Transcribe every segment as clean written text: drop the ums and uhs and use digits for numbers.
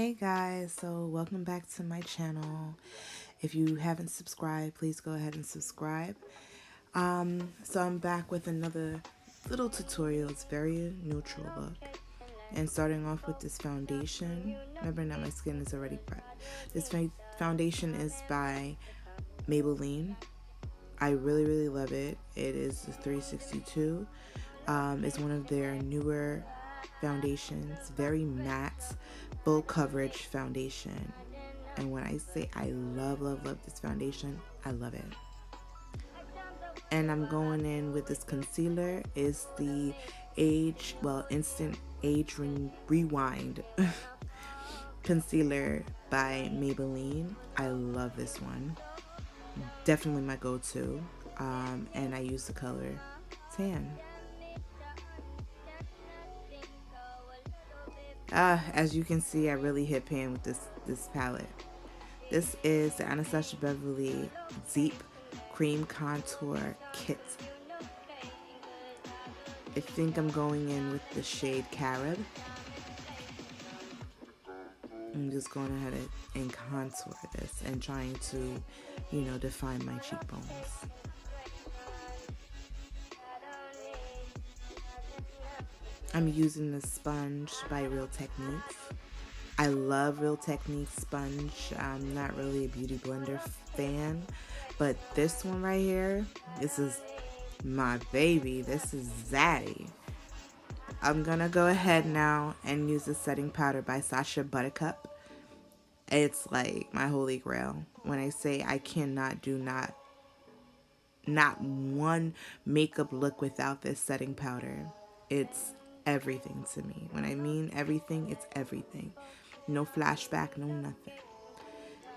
Hey guys, so welcome back to my channel. If you haven't subscribed, please go ahead and subscribe. So I'm back with another little tutorial. It's very neutral look. And starting off with this foundation. Remember now my skin is already prepped. This foundation is by Maybelline. I really love it. It is the 362. It's one of their newer foundations, very matte, full coverage foundation. And when I say I love this foundation, I love it. And I'm going in with this concealer. Is the instant age rewind concealer by Maybelline. I love this one, definitely my go-to. And I use the color tan. As you can see, I really hit pan with this palette. This is the Anastasia Beverly Deep Cream Contour Kit. I think I'm going in with the shade Carib. I'm just going ahead and contour this and trying to, define my cheekbones. I'm using the sponge by Real Techniques. I love Real Techniques sponge. I'm not really a beauty blender fan, but this one right here, this is my baby. This is Zaddy. I'm gonna go ahead now and use the setting powder by Sacha Buttercup. It's like my holy grail. When I say I cannot do not one makeup look without this setting powder. It's everything to me. When I mean everything, it's everything. No flashback, no nothing.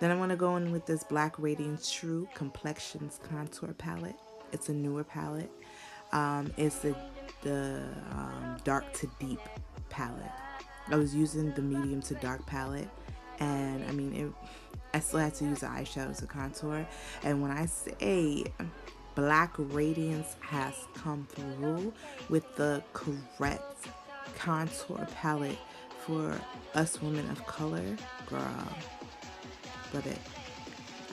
Then I'm going to go in with this Black Radiance True Complexions Contour Palette. It's a newer palette. It's the dark to deep palette. I was using the medium to dark palette, and I still had to use the eyeshadow to contour. And when I say Black Radiance has come through with the correct contour palette for us women of color, girl, love it.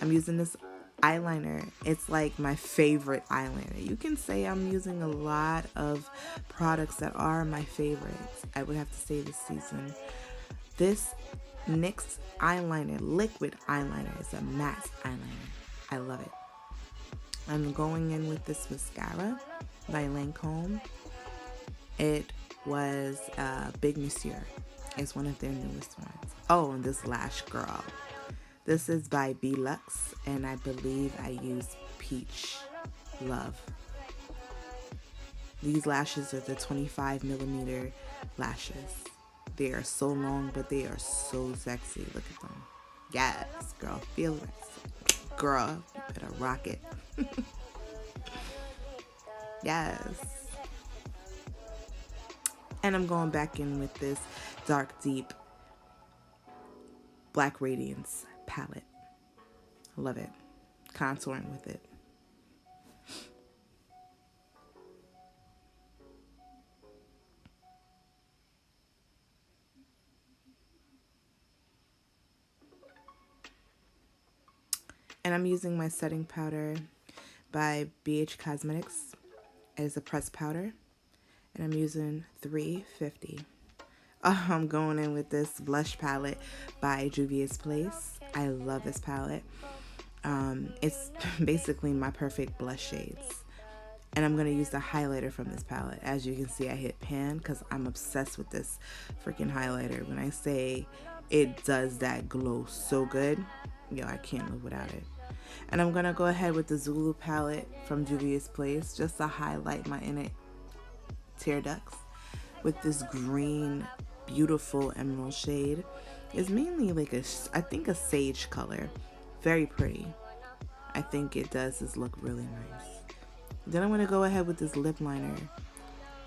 I'm using this eyeliner. It's like my favorite eyeliner. You can say I'm using a lot of products that are my favorites. I would have to say this season. This NYX eyeliner, liquid eyeliner, is a matte eyeliner. I love it. I'm going in with this mascara by Lancôme. It was Big Monsieur. It's one of their newest ones. Oh, and this lash, girl. This is by vlux, and I believe I use Peach Love. These lashes are the 25mm lashes. They are so long, but they are so sexy. Look at them. Yes, girl, feel it. Girl, you better rock it. Yes. And I'm going back in with this dark deep Black Radiance palette. Love it. Contouring with it. And I'm using my setting powder by BH Cosmetics. It is a pressed powder, and I'm using 350. I'm going in with this blush palette by Juvias Place. I love this palette. It's basically my perfect blush shades. And I'm going to use the highlighter from this palette. As you can see, I hit pan because I'm obsessed with this freaking highlighter. When I say it does that glow so good, I can't live without it. And I'm going to go ahead with the Zulu palette from Juvia's Place just to highlight my inner tear ducts with this green, beautiful emerald shade. It's mainly like I think a sage color. Very pretty. I think it does this look really nice. Then I'm going to go ahead with this lip liner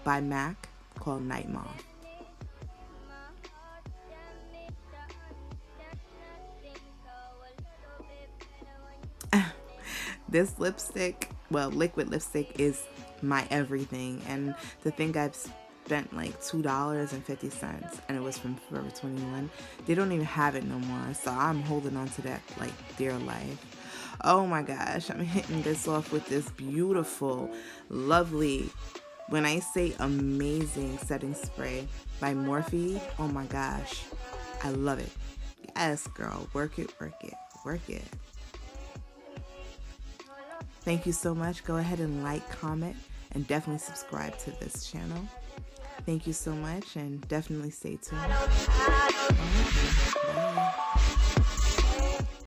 by MAC called Nightmoth. This lipstick, liquid lipstick, is my everything. And to think I've spent like $2.50 and it was from Forever 21. They don't even have it no more, so I'm holding on to that like dear life. Oh my gosh, I'm hitting this off with this beautiful, lovely, when I say amazing setting spray by Morphe. Oh my gosh, I love it. Yes, girl, work it, work it, work it. Thank you so much. Go ahead and like, comment, and definitely subscribe to this channel. Thank you so much, and definitely stay tuned. Bye.